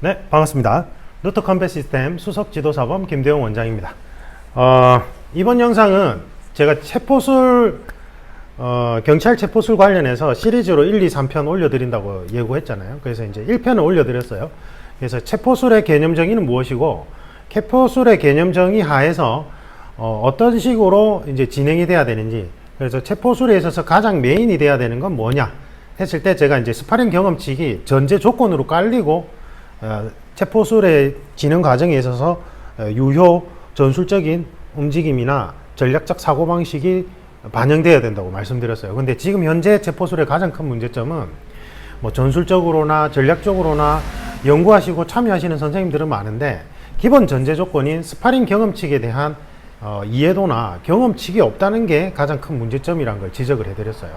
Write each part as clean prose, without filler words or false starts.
네, 반갑습니다. 루트 컴뱃 시스템 수석 지도사범 김대용 원장입니다. 이번 영상은 제가 체포술, 경찰 체포술 관련해서 시리즈로 1, 2, 3편 올려드린다고 예고했잖아요. 그래서 이제 1편을 올려드렸어요. 그래서 체포술의 개념 정의는 무엇이고, 체포술의 개념 정의 하에서 어떤 식으로 이제 진행이 돼야 되는지, 그래서 체포술에 있어서 가장 메인이 돼야 되는 건 뭐냐 했을 때, 제가 이제 스파링 경험칙이 전제 조건으로 깔리고 체포술의 진행 과정에 있어서 유효 전술적인 움직임이나 전략적 사고방식이 반영되어야 된다고 말씀드렸어요. 근데 지금 현재 체포술의 가장 큰 문제점은 뭐 전술적으로나 전략적으로나 연구하시고 참여하시는 선생님들은 많은데, 기본 전제 조건인 스파링 경험칙에 대한 이해도나 경험칙이 없다는 게 가장 큰 문제점이라는 걸 지적을 해드렸어요.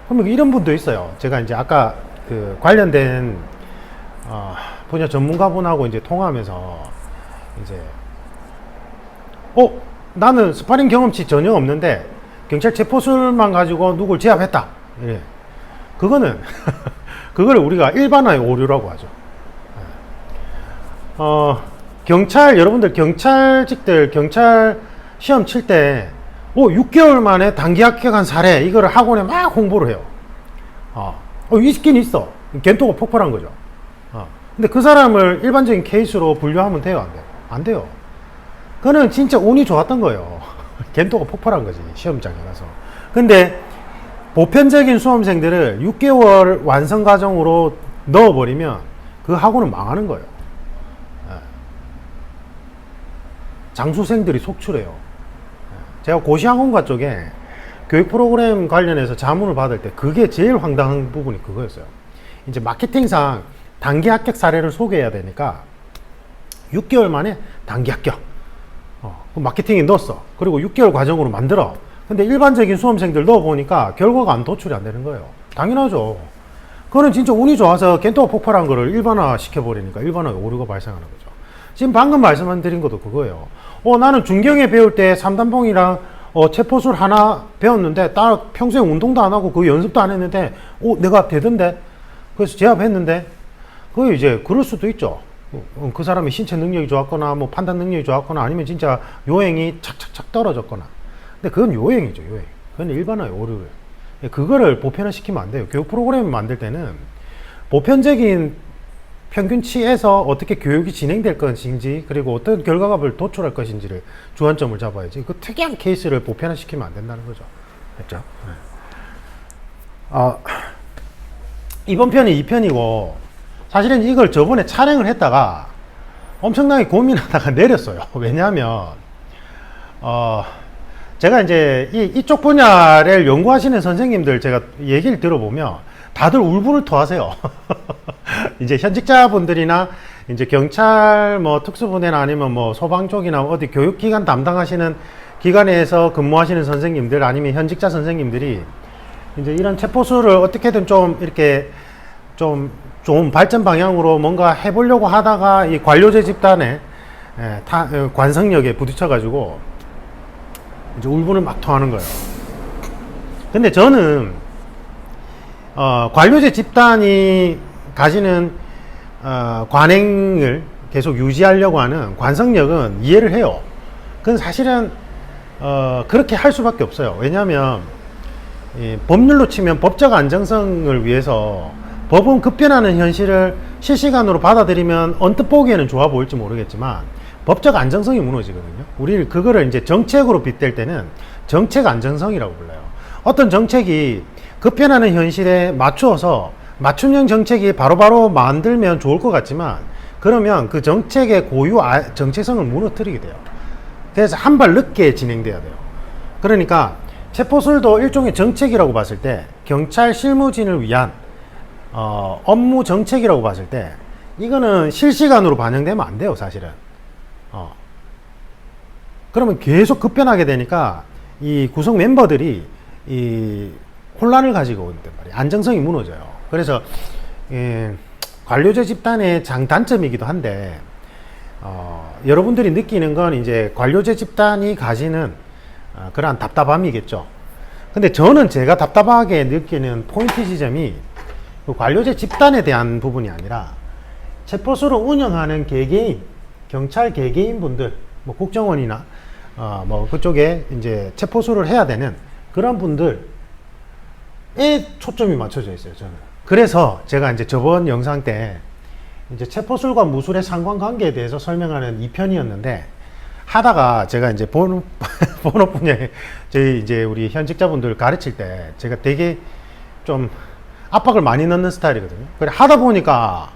그러면 이런 분도 있어요. 제가 이제 아까 그 관련된 분야 전문가분하고 이제 통화하면서 이제 나는 스파링 경험치 전혀 없는데 경찰 체포술만 가지고 누굴 제압했다. 예. 그거는 그걸 우리가 일반화의 오류라고 하죠. 경찰 여러분들 경찰직들 경찰 시험 칠 때 6개월 만에 단기 합격한 사례 이거를 학원에 막 홍보를 해요. 있긴 있어. 겐토가 폭발한 거죠. 근데 그 사람을 일반적인 케이스로 분류하면 돼요, 안 돼요? 안 돼요. 그는 진짜 운이 좋았던 거예요. 겐토가 폭발한 거지, 시험장에 가서. 근데 보편적인 수험생들을 6개월 완성 과정으로 넣어버리면 그 학원은 망하는 거예요. 장수생들이 속출해요. 제가 고시학원과 쪽에 교육 프로그램 관련해서 자문을 받을 때 그게 제일 황당한 부분이 그거였어요. 이제 마케팅상 단기 합격 사례를 소개해야 되니까 6개월 만에 단기 합격. 마케팅에 넣었어. 그리고 6개월 과정으로 만들어. 근데 일반적인 수험생들 넣어보니까 결과가 도출이 안 되는 거예요. 당연하죠. 그거는 진짜 운이 좋아서 겐토가 폭발한 거를 일반화 시켜버리니까 일반화 오류가 발생하는 거죠. 지금 방금 말씀드린 것도 그거예요. 나는 중경에 배울 때 삼단봉이랑 체포술 하나 배웠는데 평소에 운동도 안 하고 그 연습도 안 했는데 내가 되던데 그래서 제압했는데, 그게 이제 그럴 수도 있죠. 그 사람이 신체 능력이 좋았거나 뭐 판단 능력이 좋았거나 아니면 진짜 요행이 착착착 떨어졌거나. 근데 그건 요행이죠, 요행. 그건 일반화의 오류를. 그거를 보편화시키면 안 돼요. 교육 프로그램을 만들 때는 보편적인 평균치에서 어떻게 교육이 진행될 것인지, 그리고 어떤 결과값을 도출할 것인지를 주안점을 잡아야지, 그 특이한 케이스를 보편화시키면 안 된다는 거죠. 됐죠? 이번 편이 2편이고, 사실은 이걸 저번에 촬영을 했다가 엄청나게 고민하다가 내렸어요. 왜냐하면 제가 이제 이쪽 분야를 연구하시는 선생님들 제가 얘기를 들어보면 다들 울분을 토하세요. 이제 현직자분들이나 이제 경찰 뭐 특수부대나 아니면 뭐 소방 쪽이나 어디 교육기관 담당하시는 기관에서 근무하시는 선생님들 아니면 현직자 선생님들이 이제 이런 체포술을 어떻게든 좀 이렇게 좀 좋은 발전 방향으로 뭔가 해보려고 하다가 이 관료제 집단의 관성력에 부딪혀가지고 이제 울분을 막 토하는 거예요. 근데 저는 관료제 집단이 가지는 관행을 계속 유지하려고 하는 관성력은 이해를 해요. 그건 사실은 그렇게 할 수밖에 없어요. 왜냐하면 법률로 치면 법적 안정성을 위해서 법은 급변하는 현실을 실시간으로 받아들이면 언뜻 보기에는 좋아 보일지 모르겠지만 법적 안정성이 무너지거든요. 우리 그거를 이제 정책으로 빗댈 때는 정책 안정성이라고 불러요. 어떤 정책이 급변하는 현실에 맞추어서 맞춤형 정책이 바로바로 만들면 좋을 것 같지만, 그러면 그 정책의 고유 정체성을 무너뜨리게 돼요. 그래서 한 발 늦게 진행돼야 돼요. 그러니까 체포술도 일종의 정책이라고 봤을 때, 경찰 실무진을 위한 업무 정책이라고 봤을 때 이거는 실시간으로 반영되면 안 돼요, 사실은. 그러면 계속 급변하게 되니까 이 구성 멤버들이 이 혼란을 가지고 온단 말이에요. 안정성이 무너져요. 그래서 관료제 집단의 장단점이기도 한데, 여러분들이 느끼는 건 이제 관료제 집단이 가지는 그러한 답답함이겠죠. 근데 저는 제가 답답하게 느끼는 포인트 지점이 그 관료제 집단에 대한 부분이 아니라 체포소를 운영하는 개개인, 경찰 개개인 분들, 뭐 국정원이나 뭐 그쪽에 이제 체포소를 해야 되는 그런 분들에 초점이 맞춰져 있어요, 저는. 그래서 제가 이제 저번 영상 때 이제 체포술과 무술의 상관관계에 대해서 설명하는 2편이었는데 하다가 제가 이제 본업 분야에 저희 이제 우리 현직자분들 가르칠 때 제가 되게 좀 압박을 많이 넣는 스타일이거든요. 그래 하다 보니까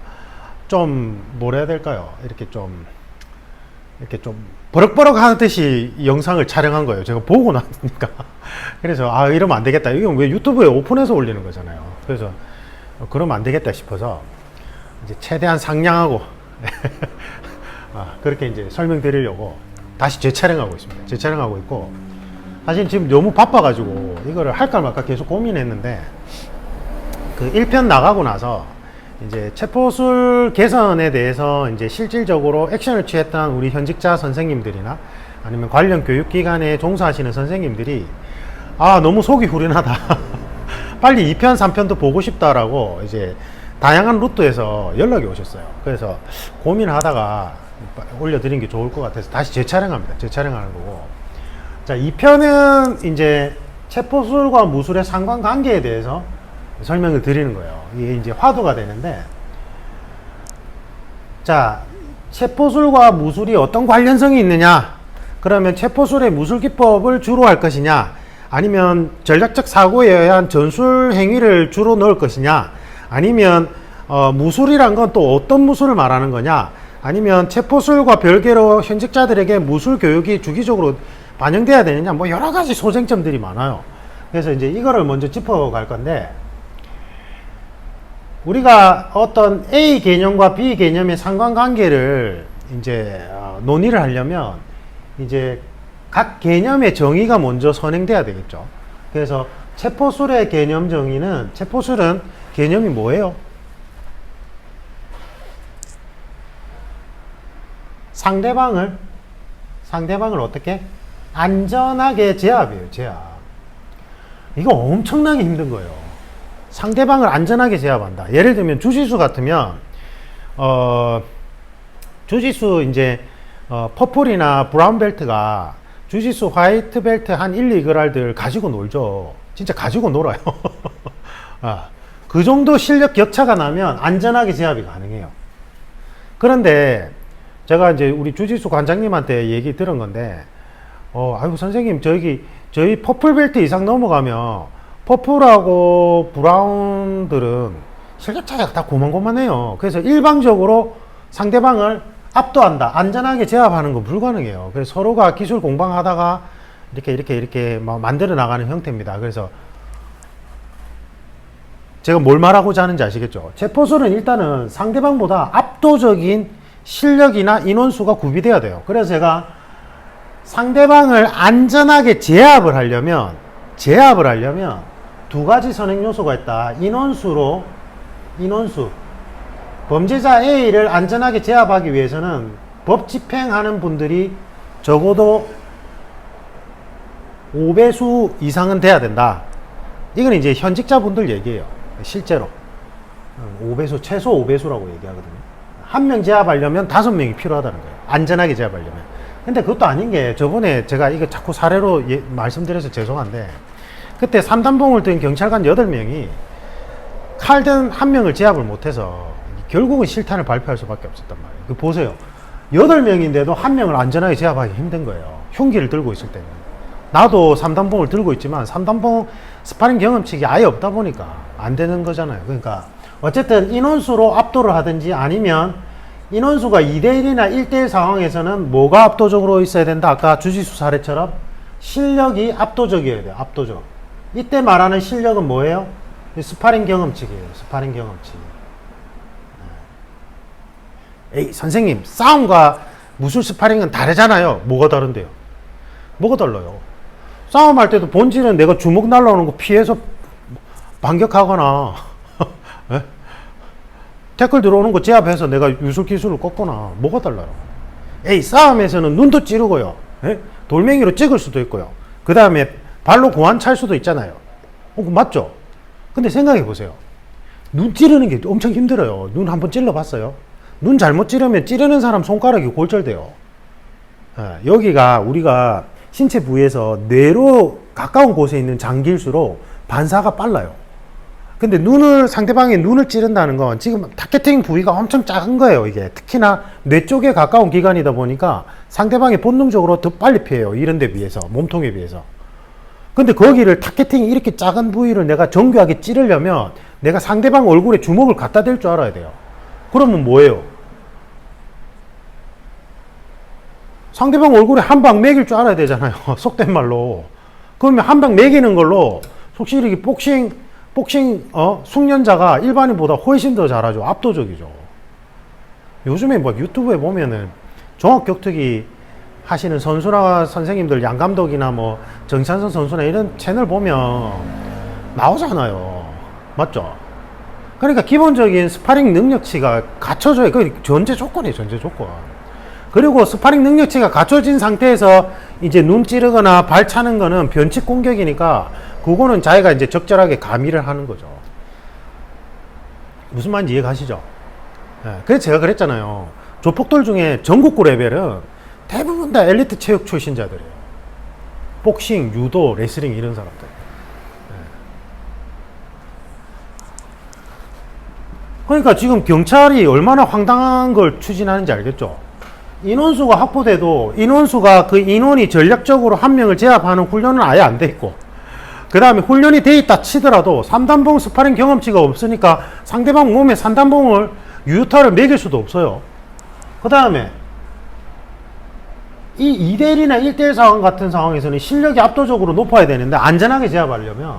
좀 뭐라 해야 될까요? 이렇게 좀 버럭버럭 하듯이 영상을 촬영한 거예요. 제가 보고 나니까. 그래서 이러면 안 되겠다. 이건 왜 유튜브에 오픈해서 올리는 거잖아요. 그래서 그러면 안 되겠다 싶어서 이제 최대한 상냥하고 그렇게 이제 설명드리려고 다시 재촬영하고 있습니다. 재촬영하고 있고, 사실 지금 너무 바빠가지고 이거를 할까 말까 계속 고민했는데, 그 1편 나가고 나서 이제 체포술 개선에 대해서 이제 실질적으로 액션을 취했던 우리 현직자 선생님들이나 아니면 관련 교육기관에 종사하시는 선생님들이 너무 속이 후련하다. 빨리 2편, 3편도 보고 싶다라고 이제 다양한 루트에서 연락이 오셨어요. 그래서 고민을 하다가 올려드린 게 좋을 것 같아서 다시 재촬영합니다. 재촬영하는 거고. 자, 2편은 이제 체포술과 무술의 상관관계에 대해서 설명을 드리는 거예요. 이게 이제 화두가 되는데, 자, 체포술과 무술이 어떤 관련성이 있느냐? 그러면 체포술의 무술 기법을 주로 할 것이냐? 아니면 전략적 사고에 의한 전술 행위를 주로 넣을 것이냐? 아니면 무술이란 건 또 어떤 무술을 말하는 거냐? 아니면 체포술과 별개로 현직자들에게 무술 교육이 주기적으로 반영돼야 되느냐? 뭐 여러 가지 소쟁점들이 많아요. 그래서 이제 이거를 먼저 짚어갈 건데, 우리가 어떤 A 개념과 B 개념의 상관관계를 이제 논의를 하려면 이제 각 개념의 정의가 먼저 선행돼야 되겠죠. 그래서 체포술의 개념 정의는, 체포술은 개념이 뭐예요? 상대방을 어떻게? 안전하게 제압이에요, 제압. 이거 엄청나게 힘든 거예요. 상대방을 안전하게 제압한다. 예를 들면 주짓수 같으면 주짓수 이제 퍼플이나 브라운 벨트가 주짓수 화이트 벨트 한 1, 2그랄들 가지고 놀죠. 진짜 가지고 놀아요. 그 정도 실력 격차가 나면 안전하게 제압이 가능해요. 그런데 제가 이제 우리 주짓수 관장님한테 얘기 들은 건데, 아이고 선생님, 저희 퍼플 벨트 이상 넘어가면 퍼플하고 브라운들은 실력 차이가 다 고만고만해요. 그래서 일방적으로 상대방을 압도한다, 안전하게 제압하는 건 불가능해요. 그래서 서로가 기술 공방하다가 이렇게 막 만들어 나가는 형태입니다. 그래서 제가 뭘 말하고자 하는지 아시겠죠? 체포술은 일단은 상대방보다 압도적인 실력이나 인원수가 구비돼야 돼요. 그래서 제가 상대방을 안전하게 제압을 하려면 두 가지 선행 요소가 있다. 인원수. 범죄자 A를 안전하게 제압하기 위해서는 법 집행하는 분들이 적어도 5배수 이상은 돼야 된다. 이건 이제 현직자분들 얘기예요. 실제로 5배수, 최소 5배수라고 얘기하거든요. 한 명 제압하려면 5명이 필요하다는 거예요. 안전하게 제압하려면. 근데 그것도 아닌 게, 저번에 제가 이거 자꾸 사례로 말씀드려서 죄송한데, 그때 삼단봉을 든 경찰관 8명이 칼 든 한 명을 제압을 못해서 결국은 실탄을 발표할 수밖에 없었단 말이에요. 그 보세요. 8명인데도 한 명을 안전하게 제압하기 힘든 거예요. 흉기를 들고 있을 때는. 나도 3단봉을 들고 있지만 3단봉 스파링 경험치가 아예 없다 보니까 안 되는 거잖아요. 그러니까 어쨌든 인원수로 압도를 하든지, 아니면 인원수가 2대1이나 1대1 상황에서는 뭐가 압도적으로 있어야 된다? 아까 주짓수 사례처럼 실력이 압도적이어야 돼요. 압도적. 이때 말하는 실력은 뭐예요? 스파링 경험치예요. 스파링 경험치. 에이 선생님, 싸움과 무술 스파링은 다르잖아요. 뭐가 다른데요? 뭐가 달라요? 싸움할 때도 본질은 내가 주먹 날라오는 거 피해서 반격하거나 태클 들어오는 거 제압해서 내가 유술 기술을 꺾거나, 뭐가 달라요? 에이 싸움에서는 눈도 찌르고요, 돌멩이로 찍을 수도 있고요, 그 다음에 발로 고안 찰 수도 있잖아요. 맞죠? 근데 생각해 보세요. 눈 찌르는 게 엄청 힘들어요. 눈 한번 찔러 봤어요? 눈 잘못 찌르면 찌르는 사람 손가락이 골절돼요. 예, 여기가 우리가 신체 부위에서 뇌로 가까운 곳에 있는 장기일수록 반사가 빨라요. 근데 상대방의 눈을 찌른다는 건 지금 타겟팅 부위가 엄청 작은 거예요, 이게. 특히나 뇌 쪽에 가까운 기관이다 보니까 상대방이 본능적으로 더 빨리 피해요, 이런 데 비해서, 몸통에 비해서. 근데 거기를 타겟팅 이렇게 작은 부위를 내가 정교하게 찌르려면 내가 상대방 얼굴에 주먹을 갖다 댈 줄 알아야 돼요. 그러면 뭐예요? 상대방 얼굴에 한 방 매길 줄 알아야 되잖아요. 속된 말로. 그러면 한 방 매기는 걸로 속실히 숙련자가 일반인보다 훨씬 더 잘하죠. 압도적이죠. 요즘에 뭐 유튜브에 보면은 종합격투기 하시는 선수나 선생님들, 양 감독이나 뭐 정찬선 선수나 이런 채널 보면 나오잖아요. 맞죠? 그러니까 기본적인 스파링 능력치가 갖춰져야, 그 전제 조건이에요, 전제 조건. 그리고 스파링 능력치가 갖춰진 상태에서 이제 눈 찌르거나 발 차는 거는 변칙 공격이니까 그거는 자기가 이제 적절하게 가미를 하는 거죠. 무슨 말인지 이해 가시죠? 네, 그래서 제가 그랬잖아요. 조폭들 중에 전국구 레벨은 대부분 다 엘리트 체육 출신자들이에요. 복싱, 유도, 레슬링 이런 사람들. 네. 그러니까 지금 경찰이 얼마나 황당한 걸 추진하는지 알겠죠? 인원수가 확보돼도 인원수가 그 인원이 전략적으로 한 명을 제압하는 훈련은 아예 안 돼 있고, 그 다음에 훈련이 돼 있다 치더라도 3단봉 스파링 경험치가 없으니까 상대방 몸에 3단봉을 유효타를 매길 수도 없어요. 그 다음에 이 2대1이나 1대1 상황 같은 상황에서는 실력이 압도적으로 높아야 되는데 안전하게 제압하려면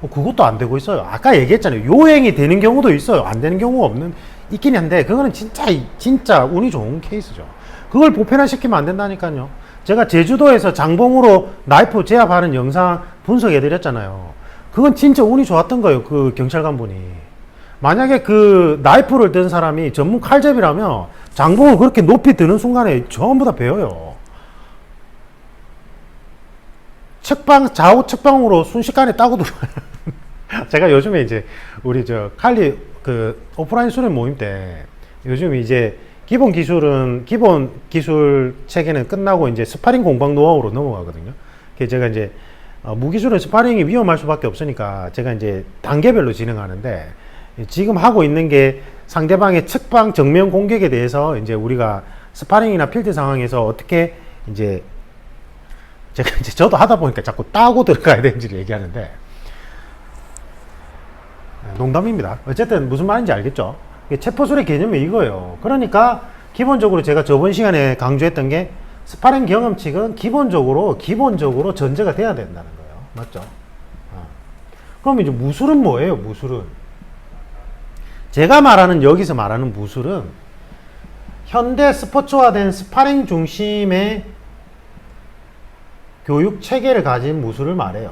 그것도 안 되고 있어요. 아까 얘기했잖아요. 요행이 되는 경우도 있어요. 안 되는 경우가 있긴 한데 그거는 진짜 운이 좋은 케이스죠. 그걸 보편화시키면 안 된다니까요. 제가 제주도에서 장봉으로 나이프 제압하는 영상 분석해 드렸잖아요. 그건 진짜 운이 좋았던 거예요. 그 경찰관분이. 만약에 그 나이프를 든 사람이 전문 칼잡이라면 장봉을 그렇게 높이 드는 순간에 전부 다 베어요. 좌우 측방으로 순식간에 따고 들어와요. 제가 요즘에 이제 우리 칼리 오프라인 수련 모임 때 요즘 이제 기본 기술 체계는 끝나고 이제 스파링 공방 노하우로 넘어가거든요. 그래서 제가 이제 무기술은 스파링이 위험할 수밖에 없으니까 제가 이제 단계별로 진행하는데 지금 하고 있는 게 상대방의 측방 정면 공격에 대해서 이제 우리가 스파링이나 필드 상황에서 어떻게 이제 제가 이제 저도 하다 보니까 자꾸 따고 들어가야 되는지를 얘기하는데 농담입니다. 어쨌든 무슨 말인지 알겠죠? 체포술의 개념이 이거예요. 그러니까 기본적으로 제가 저번 시간에 강조했던 게 스파링 경험칙은 기본적으로 전제가 돼야 된다는 거예요. 맞죠? 그럼 이제 무술은 뭐예요? 무술은 제가 여기서 말하는 무술은 현대 스포츠화된 스파링 중심의 교육 체계를 가진 무술을 말해요.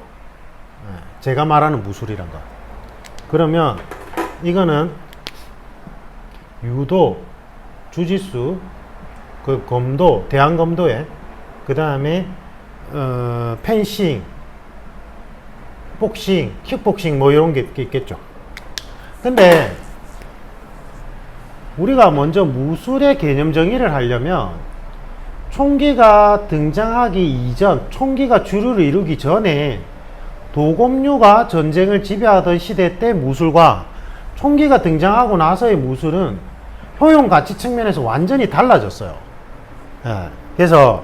제가 말하는 무술이란 거. 그러면 이거는 유도, 주짓수, 그 검도, 대한검도에, 그 다음에 펜싱, 복싱, 킥복싱 뭐 이런 게 있겠죠. 근데 우리가 먼저 무술의 개념 정의를 하려면 총기가 등장하기 이전, 총기가 주류를 이루기 전에 도검류가 전쟁을 지배하던 시대 때 무술과 총기가 등장하고 나서의 무술은 효용 가치 측면에서 완전히 달라졌어요. 그래서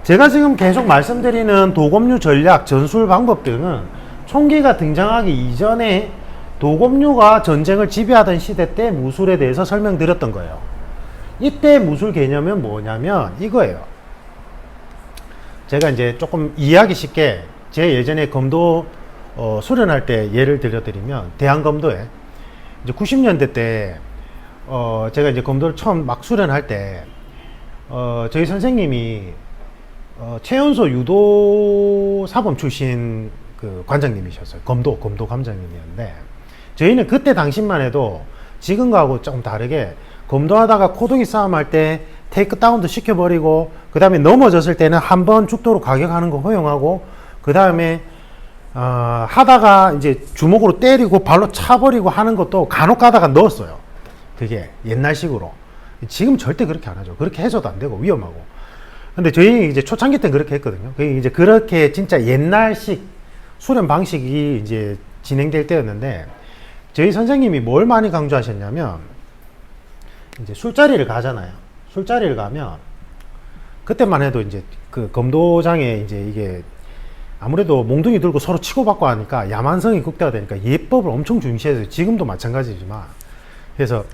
제가 지금 계속 말씀드리는 도검류 전략, 전술 방법 등은 총기가 등장하기 이전에 도검류가 전쟁을 지배하던 시대 때 무술에 대해서 설명드렸던 거예요. 이때 무술 개념은 뭐냐면 이거예요. 제가 이제 조금 이해하기 쉽게 제 예전에 검도 수련할 때 예를 들어드리면 대한검도에 이제 90년대 때 제가 이제 검도를 처음 막 수련할 때 저희 선생님이 최연소 유도 사범 출신 그 관장님이셨어요. 검도 관장님이었는데 저희는 그때 당시만 해도 지금과하고 조금 다르게 검도하다가 코동이 싸움할 때 테이크다운도 시켜버리고 그 다음에 넘어졌을 때는 한 번 죽도록 가격하는 거 허용하고 그 다음에 하다가 이제 주먹으로 때리고 발로 차버리고 하는 것도 간혹 가다가 넣었어요. 그게 옛날식으로. 지금 절대 그렇게 안 하죠. 그렇게 해서도 안 되고 위험하고. 근데 저희 이제 초창기 때는 그렇게 했거든요. 그게 이제 그렇게 진짜 옛날식 수련 방식이 이제 진행될 때였는데, 저희 선생님이 뭘 많이 강조하셨냐면, 이제 술자리를 가잖아요. 술자리를 가면, 그때만 해도 이제 그 검도장에 이제 이게 아무래도 몽둥이 들고 서로 치고받고 하니까 야만성이 극대화되니까 예법을 엄청 중시해서, 지금도 마찬가지지만, 그래서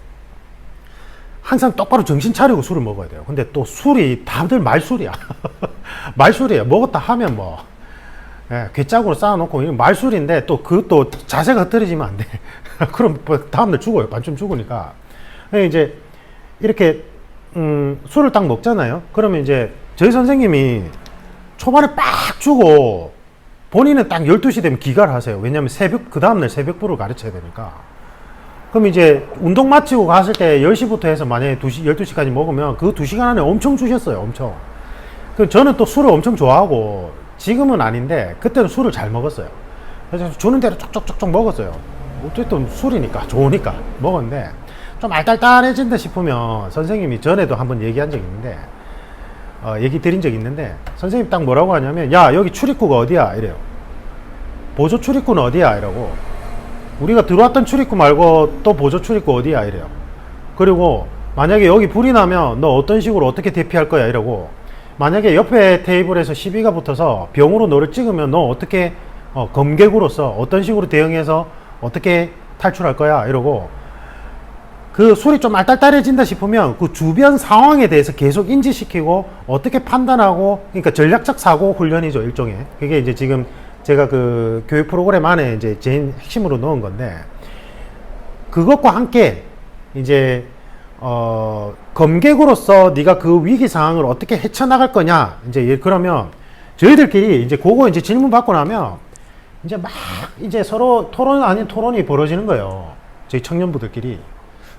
항상 똑바로 정신 차리고 술을 먹어야 돼요. 근데 또 술이 다들 말술이야. 말술이에요. 먹었다 하면 뭐, 예, 괴짝으로 쌓아놓고 말술인데, 또 그것도 자세가 흐트러지면 안 돼. 그럼 다음날 죽어요. 반쯤 죽으니까. 이제 이렇게 술을 딱 먹잖아요. 그러면 이제 저희 선생님이 초반에 빡 주고 본인은 딱 12시 되면 기가를 하세요. 왜냐면 그 다음날 새벽부를 가르쳐야 되니까. 그럼 이제 운동 마치고 갔을 때 10시부터 해서 만약에 12시까지 먹으면 그 2시간 안에 엄청 주셨어요. 엄청. 그럼 저는 또 술을 엄청 좋아하고, 지금은 아닌데 그때는 술을 잘 먹었어요. 그래서 주는 대로 쪽쪽쪽쪽 먹었어요. 어쨌든 술이니까 좋으니까 먹었는데, 좀 알딸딸해진다 싶으면 선생님이 전에도 한번 얘기한 적이 있는데, 얘기 드린 적이 있는데, 선생님이 딱 뭐라고 하냐면, 야, 여기 출입구가 어디야? 이래요. 보조 출입구는 어디야? 이러고, 우리가 들어왔던 출입구 말고 또 보조 출입구 어디야? 이래요. 그리고 만약에 여기 불이 나면 너 어떤 식으로 어떻게 대피할 거야? 이러고, 만약에 옆에 테이블에서 시비가 붙어서 병으로 너를 찍으면 너 어떻게, 검객으로서 어떤 식으로 대응해서 어떻게 탈출할 거야? 이러고, 그 술이 좀 알딸딸해진다 싶으면 그 주변 상황에 대해서 계속 인지시키고 어떻게 판단하고, 그러니까 전략적 사고 훈련이죠, 일종의. 그게 이제 지금 제가 그 교육 프로그램 안에 이제 제일 핵심으로 넣은 건데, 그것과 함께 이제 검객으로서 네가 그 위기 상황을 어떻게 헤쳐나갈 거냐, 이제 그러면 저희들끼리 이제 그거 이제 질문 받고 나면 이제 막 이제 서로 토론 아닌 토론이 벌어지는 거예요, 저희 청년부들끼리.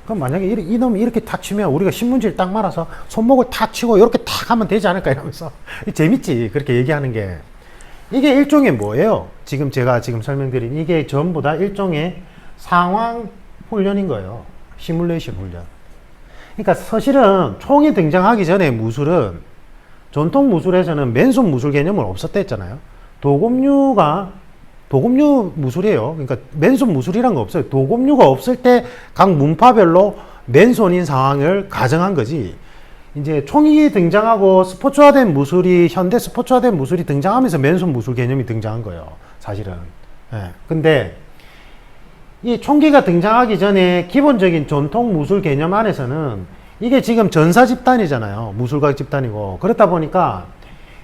그럼 만약에 이놈이 이렇게 탁 치면 우리가 신문지를 딱 말아서 손목을 탁 치고 이렇게 탁 하면 되지 않을까 이러면서 재밌지, 그렇게 얘기하는 게. 이게 일종의 뭐예요? 지금 제가 지금 설명드린 이게 전부 다 일종의 상황 훈련인 거예요. 시뮬레이션 훈련. 그러니까 사실은 총이 등장하기 전에 무술은, 전통 무술에서는 맨손 무술 개념은 없었다 했잖아요. 도금류 무술이에요. 그러니까 맨손 무술이란 거 없어요. 도금류가 없을 때 각 문파별로 맨손인 상황을 가정한 거지. 이제 총이 등장하고 스포츠화된 무술이, 현대 스포츠화된 무술이 등장하면서 맨손 무술 개념이 등장한 거예요, 사실은. 예. 근데 이 총기가 등장하기 전에 기본적인 전통 무술 개념 안에서는 이게 지금 전사 집단이잖아요. 무술가 집단이고. 그렇다 보니까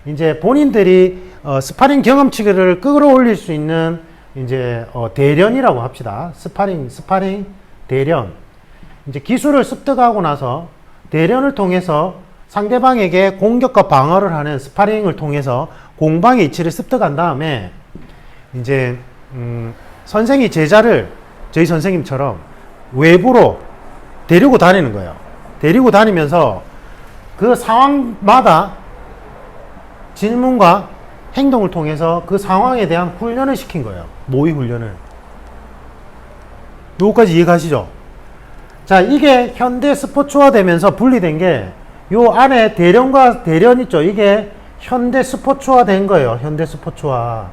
이제 본인들이 스파링 경험치를 끌어올릴 수 있는 이제 대련이라고 합시다. 스파링 대련. 이제 기술을 습득하고 나서 대련을 통해서 상대방에게 공격과 방어를 하는 스파링을 통해서 공방의 이치를 습득한 다음에 이제 선생이 제자를 저희 선생님처럼 외부로 데리고 다니는 거예요. 데리고 다니면서 그 상황마다 질문과 행동을 통해서 그 상황에 대한 훈련을 시킨 거예요. 모의 훈련을. 요거까지 이해가시죠? 자, 이게 현대 스포츠화 되면서 분리된 게 요 안에 대련과 대련 있죠? 이게 현대 스포츠화 된 거예요. 현대 스포츠화.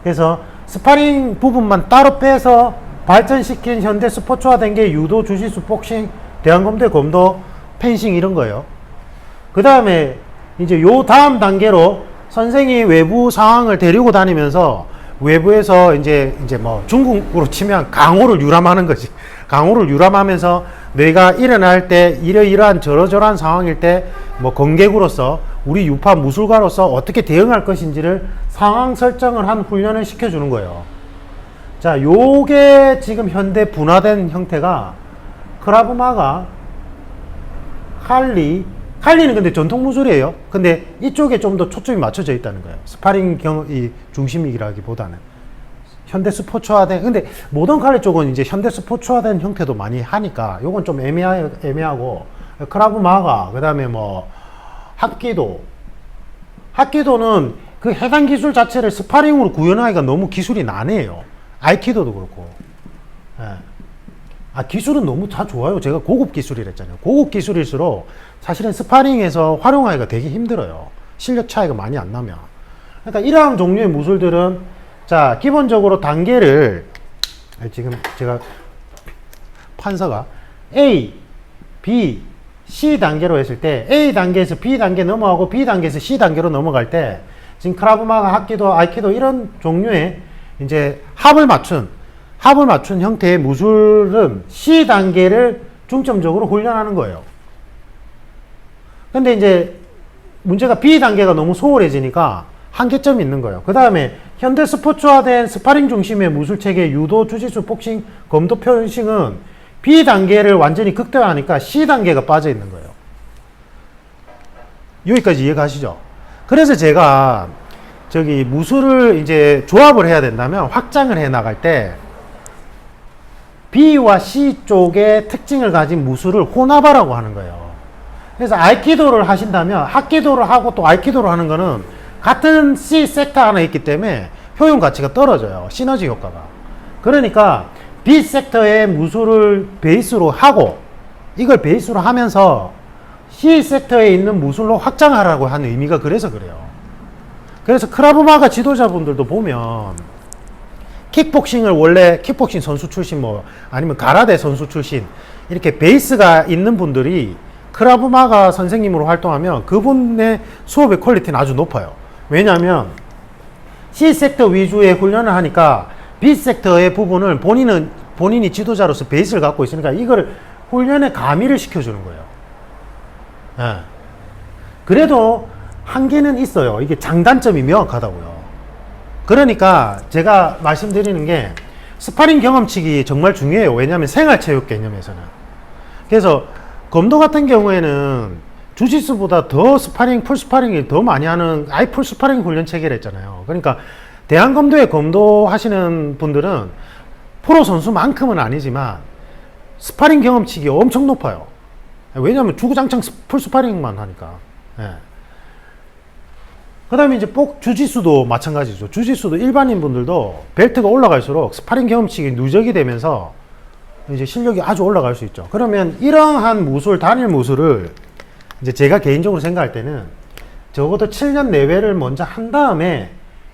그래서 스파링 부분만 따로 빼서 발전시킨 현대 스포츠화 된 게 유도, 주짓수, 복싱, 대한검대, 검도, 펜싱 이런 거예요. 그 다음에 이제 요 다음 단계로 선생이 외부 상황을 데리고 다니면서 외부에서 이제 뭐 중국으로 치면 강호를 유람하는 거지. 강호를 유람하면서 내가 일어날 때 이러이러한 저러저러한 상황일 때 뭐 검객으로서 우리 유파 무술가로서 어떻게 대응할 것인지를 상황 설정을 한 훈련을 시켜주는 거예요. 자, 요게 지금 현대 분화된 형태가 크라브마가, 칼리는 근데 전통 무술이에요. 근데 이쪽에 좀 더 초점이 맞춰져 있다는 거예요. 스파링 이 중심이라기보다는 현대 스포츠화된, 근데 모던 칼리 쪽은 이제 현대 스포츠화된 형태도 많이 하니까 요건 좀 애매하고, 크라브마가, 그 다음에 뭐 합기도는 그 해당 기술 자체를 스파링으로 구현하기가 너무 기술이 난해요. 아이키도도 그렇고. 예. 기술은 너무 다 좋아요. 제가 고급 기술이랬잖아요. 고급 기술일수록 사실은 스파링에서 활용하기가 되게 힘들어요. 실력 차이가 많이 안 나면. 그러니까 이러한 종류의 무술들은 자, 기본적으로 단계를 지금 제가 판서가 A, B, C 단계로 했을 때 A 단계에서 B 단계 넘어가고 B 단계에서 C 단계로 넘어갈 때 지금 크라브마가, 합기도, 아이키도 이런 종류의 이제 합을 맞춘 형태의 무술은 C 단계를 중점적으로 훈련하는 거예요. 근데 이제 문제가 B 단계가 너무 소홀해지니까 한계점이 있는 거예요. 그 다음에 현대 스포츠화된 스파링 중심의 무술 체계, 유도, 주짓수, 복싱, 검도, 펜싱은 B 단계를 완전히 극대화하니까 C 단계가 빠져 있는 거예요. 여기까지 이해가시죠? 그래서 제가 저기 무술을 이제 조합을 해야 된다면 확장을 해 나갈 때 B와 C 쪽의 특징을 가진 무술을 혼합하라고 하는 거예요. 그래서 아이키도를 하신다면 합기도를 하고 또 아이키도를 하는 거는 같은 C 섹터 안에 있기 때문에 효용 가치가 떨어져요. 시너지 효과가. 그러니까 B 섹터의 무술을 베이스로 하고 이걸 베이스로 하면서 C 섹터에 있는 무술로 확장하라고 하는 의미가 그래서 그래요. 그래서 크라브마가 지도자분들도 보면 킥복싱을 원래 킥복싱 선수 출신 뭐 아니면 가라데 선수 출신 이렇게 베이스가 있는 분들이 크라브마가 선생님으로 활동하면 그분의 수업의 퀄리티는 아주 높아요. 왜냐하면 C 섹터 위주의 훈련을 하니까 B 섹터의 부분을 본인이 지도자로서 베이스를 갖고 있으니까 이걸 훈련에 가미를 시켜주는 거예요. 예. 그래도 한계는 있어요. 이게 장단점이 명확하다고요. 그러니까 제가 말씀드리는 게 스파링 경험치기 정말 중요해요. 왜냐하면 생활체육 개념에서는. 그래서 검도 같은 경우에는 주짓수보다 더 스파링, 풀스파링이 더 많이 하는 아예 풀스파링 훈련 체계를 했잖아요. 그러니까 대한검도에 검도 하시는 분들은 프로 선수만큼은 아니지만 스파링 경험치기 엄청 높아요. 왜냐하면 주구장창 풀스파링만 하니까. 예. 그 다음에 이제 주짓수도 마찬가지죠. 주짓수도 일반인 분들도 벨트가 올라갈수록 스파링 경험치기 누적이 되면서 이제 실력이 아주 올라갈 수 있죠. 그러면 이러한 무술, 단일 무술을 이제 제가 개인적으로 생각할 때는 적어도 7년 내외를 먼저 한 다음에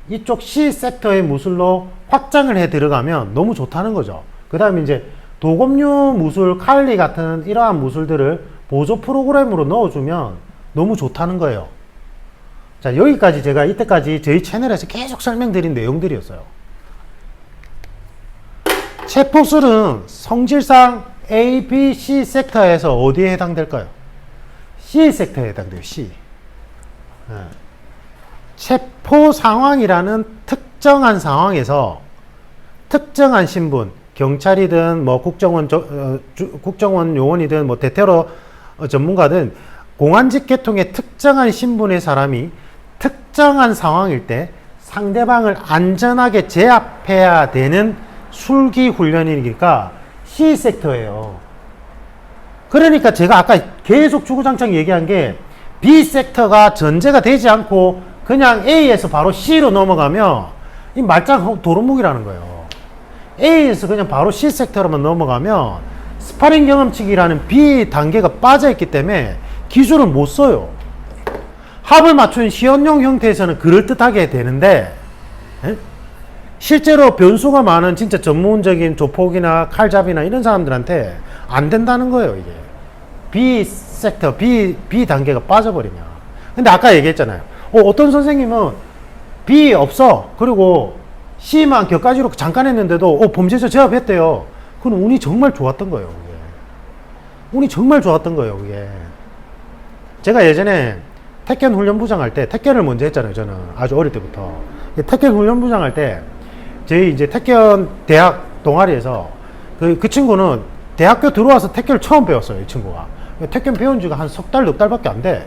이쪽 C 섹터의 무술로 확장을 해 들어가면 너무 좋다는 거죠. 그 다음에 이제 도검류 무술, 칼리 같은 이러한 무술들을 보조 프로그램으로 넣어주면 너무 좋다는 거예요. 자, 여기까지 제가 이때까지 저희 채널에서 계속 설명드린 내용들이었어요. 체포술은 성질상 A, B, C 섹터에서 어디에 해당될까요? C 섹터에 해당돼요. C. 체포 상황이라는 특정한 상황에서 특정한 신분, 경찰이든 뭐 국정원 요원이든 뭐 대테러 전문가든 공안직 계통의 특정한 신분의 사람이 특정한 상황일 때 상대방을 안전하게 제압해야 되는 술기 훈련이니까 C 섹터예요. 그러니까 제가 아까 계속 주구장창 얘기한 게 B 섹터가 전제가 되지 않고 그냥 A에서 바로 C로 넘어가면 이 말짱 도루묵이라는 거예요. A에서 그냥 바로 C 섹터로만 넘어가면 스파링 경험치기라는 B 단계가 빠져있기 때문에 기술을 못 써요. 합을 맞춘 시연용 형태에서는 그럴듯하게 되는데 실제로 변수가 많은 진짜 전문적인 조폭이나 칼잡이나 이런 사람들한테 안 된다는 거예요. 이게 B 섹터, B 단계가 빠져버리면. 근데 아까 얘기했잖아요. 어떤 선생님은 B 없어. 그리고 C만 격가지로 잠깐 했는데도 범죄자 제압했대요. 그건 운이 정말 좋았던 거예요. 그게. 운이 정말 좋았던 거예요. 그게. 제가 예전에 택견 훈련부장 할 때 택견을 먼저 했잖아요. 저는 아주 어릴 때부터 택견 훈련부장 할 때 저희 이제 택견 대학 동아리에서 그 친구는 대학교 들어와서 택견을 처음 배웠어요. 이 친구가 택견 배운 지가 한 석 달, 넉 달밖에 안 돼.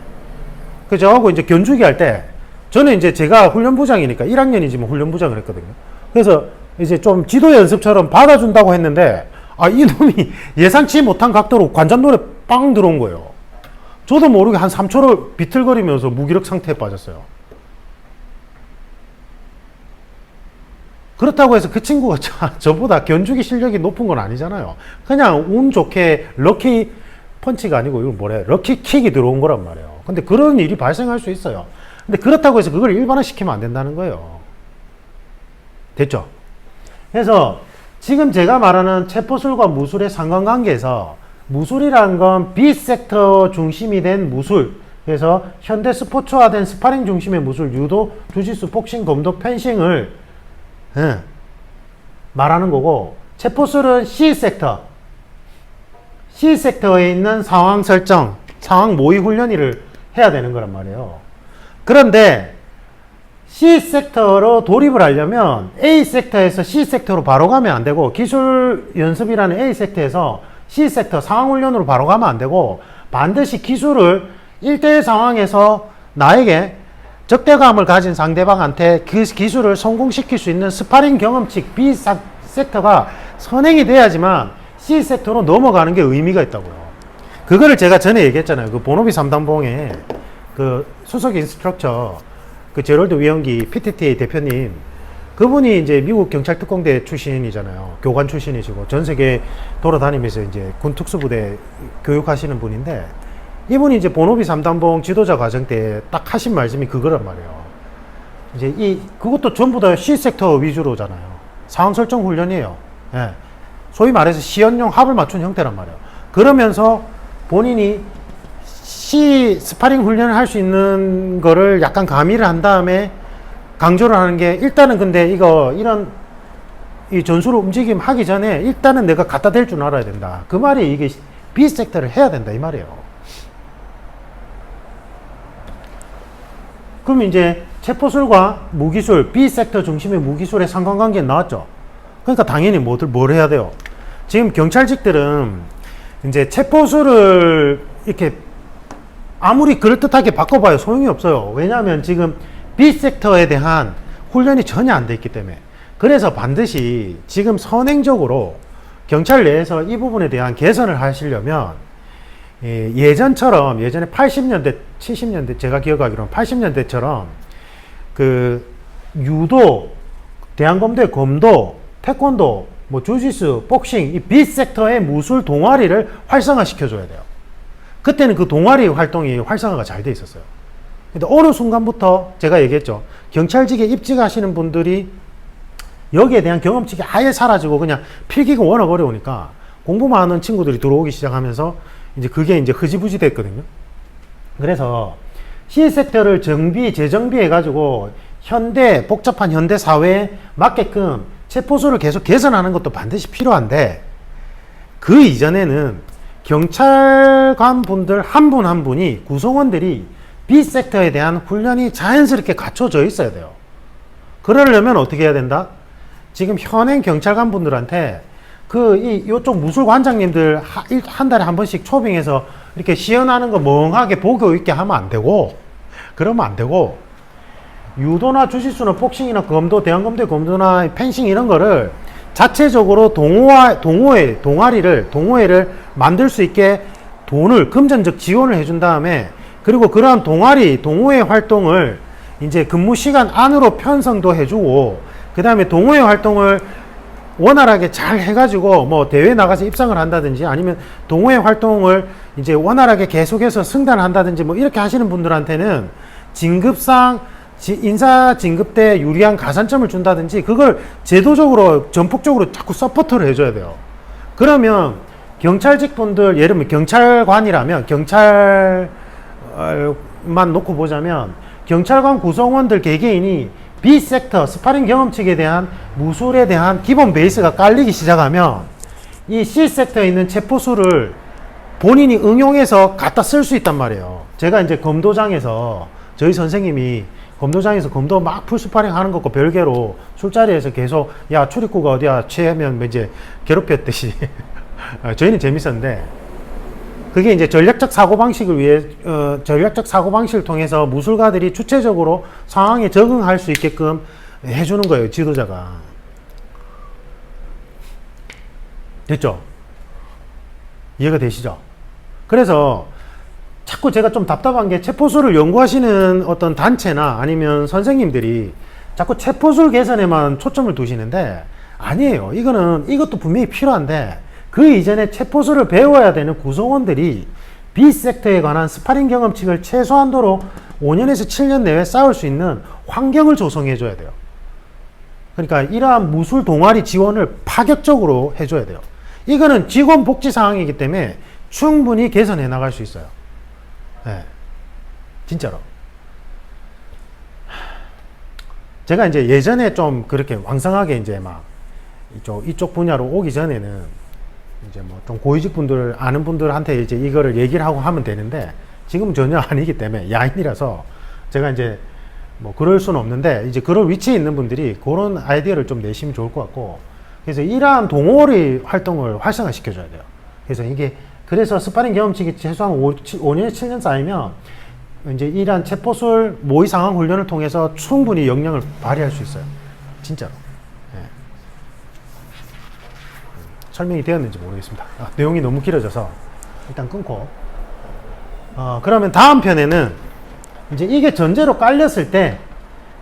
그 저하고 이제 견주기 할 때 저는 이제 제가 훈련부장이니까 1학년이지만 훈련부장을 했거든요. 그래서 이제 좀 지도 연습처럼 받아준다고 했는데 이놈이 예상치 못한 각도로 관전돌에 빵 들어온 거예요. 저도 모르게 한 3초를 비틀거리면서 무기력 상태에 빠졌어요. 그렇다고 해서 그 친구가 저보다 견주기 실력이 높은 건 아니잖아요. 그냥 운 좋게 럭키 펀치가 아니고 이걸 뭐래? 럭키 킥이 들어온 거란 말이에요. 근데 그런 일이 발생할 수 있어요. 근데 그렇다고 해서 그걸 일반화시키면 안 된다는 거예요. 됐죠? 그래서 지금 제가 말하는 체포술과 무술의 상관관계에서 무술이라는 건 B섹터 중심이 된 무술, 그래서 현대 스포츠화된 스파링 중심의 무술, 유도, 주짓수, 복싱, 검도, 펜싱을 말하는 거고, 체포술은 C섹터에 있는 상황 설정, 상황 모의 훈련을 해야 되는 거란 말이에요. 그런데 C섹터로 돌입을 하려면 A섹터에서 C섹터로 바로 가면 안 되고, 기술 연습이라는 A섹터에서 C섹터 상황훈련으로 바로 가면 안 되고, 반드시 기술을 1대1 상황에서 나에게 적대감을 가진 상대방한테 그 기술을 성공시킬 수 있는 스파링 경험칙 B섹터가 선행이 돼야지만 C섹터로 넘어가는 게 의미가 있다고요. 그거를 제가 전에 얘기했잖아요. 그 본업이 3단봉에 그 수석 인스트럭처 그 제럴드 위원기 PTTA 대표님, 그분이 이제 미국 경찰 특공대 출신이잖아요. 교관 출신이시고 전 세계 돌아다니면서 이제 군 특수부대 교육하시는 분인데, 이분이 이제 본업이 3단봉 지도자 과정 때 딱 하신 말씀이 그거란 말이에요. 이제 그것도 전부 다 C섹터 위주로잖아요. 상황 설정 훈련이에요. 예. 소위 말해서 시연용 합을 맞춘 형태란 말이에요. 그러면서 본인이 C 스파링 훈련을 할 수 있는 거를 약간 가미를 한 다음에 강조를 하는 게, 일단은 근데 이런 이 전술을 움직임 하기 전에 일단은 내가 갖다 댈 줄 알아야 된다. 그 말이 이게 B섹터를 해야 된다 이 말이에요. 그럼 이제 체포술과 무기술, B섹터 중심의 무기술의 상관관계는 나왔죠. 그러니까 당연히 뭘 해야 돼요. 지금 경찰직들은 이제 체포술을 이렇게 아무리 그럴듯하게 바꿔봐요. 소용이 없어요. 왜냐하면 지금 B섹터에 대한 훈련이 전혀 안 돼 있기 때문에. 그래서 반드시 지금 선행적으로 경찰 내에서 이 부분에 대한 개선을 하시려면 예전처럼, 예전에 80년대, 70년대, 제가 기억하기로는 80년대처럼 그 유도, 대한검대 검도, 태권도, 뭐 주짓수, 복싱, 이 B섹터의 무술 동아리를 활성화시켜줘야 돼요. 그때는 그 동아리 활동이 활성화가 잘 돼 있었어요. 근데 어느 순간부터 제가 얘기했죠. 경찰직에 입직하시는 분들이 여기에 대한 경험칙이 아예 사라지고 그냥 필기가 워낙 어려우니까 공부만 하는 친구들이 들어오기 시작하면서 이제 그게 이제 흐지부지 됐거든요. 그래서 C섹터를 재정비해가지고 복잡한 현대 사회에 맞게끔 체포술을 계속 개선하는 것도 반드시 필요한데, 그 이전에는 경찰관 분들 한 분 한 분이, 구성원들이 B섹터에 대한 훈련이 자연스럽게 갖춰져 있어야 돼요. 그러려면 어떻게 해야 된다? 지금 현행 경찰관 분들한테 요쪽 무술 관장님들 한 달에 한 번씩 초빙해서 이렇게 시연하는 거 멍하게 보고 있게 하면 안 되고, 그러면 안 되고, 유도나 주짓수나 복싱이나 검도, 대한검대 검도나 펜싱 이런 거를 자체적으로 동호회를 만들 수 있게 돈을, 금전적 지원을 해준 다음에, 그리고 그러한 동호회 활동을 이제 근무 시간 안으로 편성도 해주고, 그 다음에 동호회 활동을 원활하게 잘 해가지고 뭐 대회 나가서 입상을 한다든지, 아니면 동호회 활동을 이제 원활하게 계속해서 승단을 한다든지, 뭐 이렇게 하시는 분들한테는 진급상 인사 진급 때 유리한 가산점을 준다든지, 그걸 제도적으로 전폭적으로 자꾸 서포트를 해줘야 돼요. 그러면 경찰직 분들, 예를 들면 경찰관이라면, 경찰만 놓고 보자면 경찰관 구성원들 개개인이 B섹터 스파링 경험칙에 대한 무술에 대한 기본 베이스가 깔리기 시작하면 이 C섹터에 있는 체포술을 본인이 응용해서 갖다 쓸 수 있단 말이에요. 제가 이제 검도장에서, 저희 선생님이 검도장에서 검도 막 풀스파링 하는 것과 별개로 술자리에서 계속 야 출입구가 어디야 취하면 이제 괴롭혔듯이 저희는 재밌었는데, 그게 이제 전략적 사고방식을 통해서 무술가들이 주체적으로 상황에 적응할 수 있게끔 해주는 거예요, 지도자가. 됐죠? 이해가 되시죠? 그래서 자꾸 제가 좀 답답한 게, 체포술을 연구하시는 어떤 단체나 아니면 선생님들이 자꾸 체포술 개선에만 초점을 두시는데 아니에요. 이것도 분명히 필요한데 그 이전에 체포술을 배워야 되는 구성원들이 B섹터에 관한 스파링 경험칙을 최소한도로 5년에서 7년 내에 쌓을 수 있는 환경을 조성해 줘야 돼요. 그러니까 이러한 무술 동아리 지원을 파격적으로 해줘야 돼요. 이거는 직원 복지 사항이기 때문에 충분히 개선해 나갈 수 있어요. 네, 진짜로. 제가 이제 예전에 좀 그렇게 왕성하게 이제 막 이쪽 분야로 오기 전에는 이제 뭐 좀 고위직 분들, 아는 분들한테 이제 이거를 얘기를 하고 하면 되는데 지금 전혀 아니기 때문에 야인이라서 제가 이제 뭐 그럴 수는 없는데 이제 그런 위치에 있는 분들이 그런 아이디어를 좀 내시면 좋을 것 같고 그래서 이러한 동호리 활동을 활성화 시켜줘야 돼요. 그래서 스파링 경험칙이 최소한 5년, 7년 쌓이면 이제 이러한 체포술 모의 상황 훈련을 통해서 충분히 역량을 발휘할 수 있어요. 진짜로. 예. 설명이 되었는지 모르겠습니다. 내용이 너무 길어져서 일단 끊고 그러면 다음 편에는 이제 이게 전제로 깔렸을 때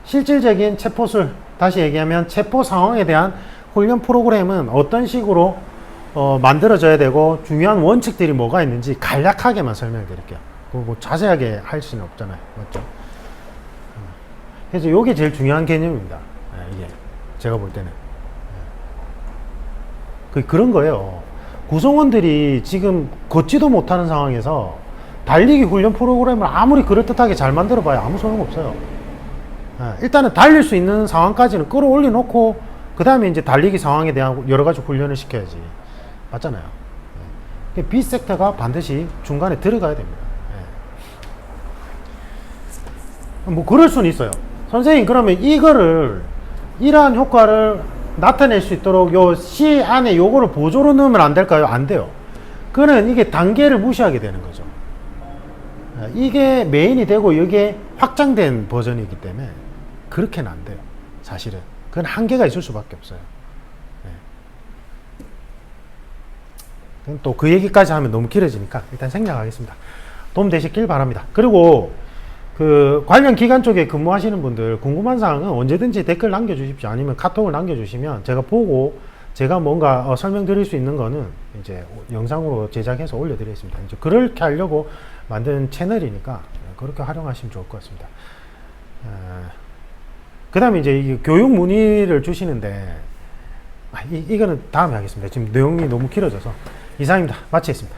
실질적인 체포술, 다시 얘기하면 체포 상황에 대한 훈련 프로그램은 어떤 식으로 만들어져야 되고 중요한 원칙들이 뭐가 있는지 간략하게만 설명해 드릴게요. 뭐 자세하게 할 수는 없잖아요. 맞죠? 그래서 이게 제일 중요한 개념입니다. 이게 제가 볼 때는 그런 거예요. 구성원들이 지금 걷지도 못하는 상황에서 달리기 훈련 프로그램을 아무리 그럴듯하게 잘 만들어 봐야 아무 소용없어요. 일단은 달릴 수 있는 상황까지는 끌어올려 놓고 그 다음에 이제 달리기 상황에 대한 여러 가지 훈련을 시켜야지. 맞잖아요. B섹터가 반드시 중간에 들어가야 됩니다. 뭐 그럴 수는 있어요. 선생님 그러면 이러한 효과를 나타낼 수 있도록 요 C 안에 요거를 보조로 넣으면 안 될까요? 안 돼요. 그는 이게 단계를 무시하게 되는 거죠. 이게 메인이 되고 이게 확장된 버전이기 때문에 그렇게는 안 돼요. 사실은 그건 한계가 있을 수밖에 없어요. 또 그 얘기까지 하면 너무 길어지니까 일단 생략하겠습니다. 도움 되셨길 바랍니다. 그리고 그 관련 기관 쪽에 근무하시는 분들 궁금한 사항은 언제든지 댓글 남겨주십시오. 아니면 카톡을 남겨주시면 제가 보고 제가 뭔가 설명드릴 수 있는 거는 이제 영상으로 제작해서 올려드리겠습니다. 이제 그렇게 하려고 만든 채널이니까 그렇게 활용하시면 좋을 것 같습니다. 그 다음에 이제 이 교육 문의를 주시는데 이거는 다음에 하겠습니다. 지금 내용이 너무 길어져서 이상입니다. 마치겠습니다.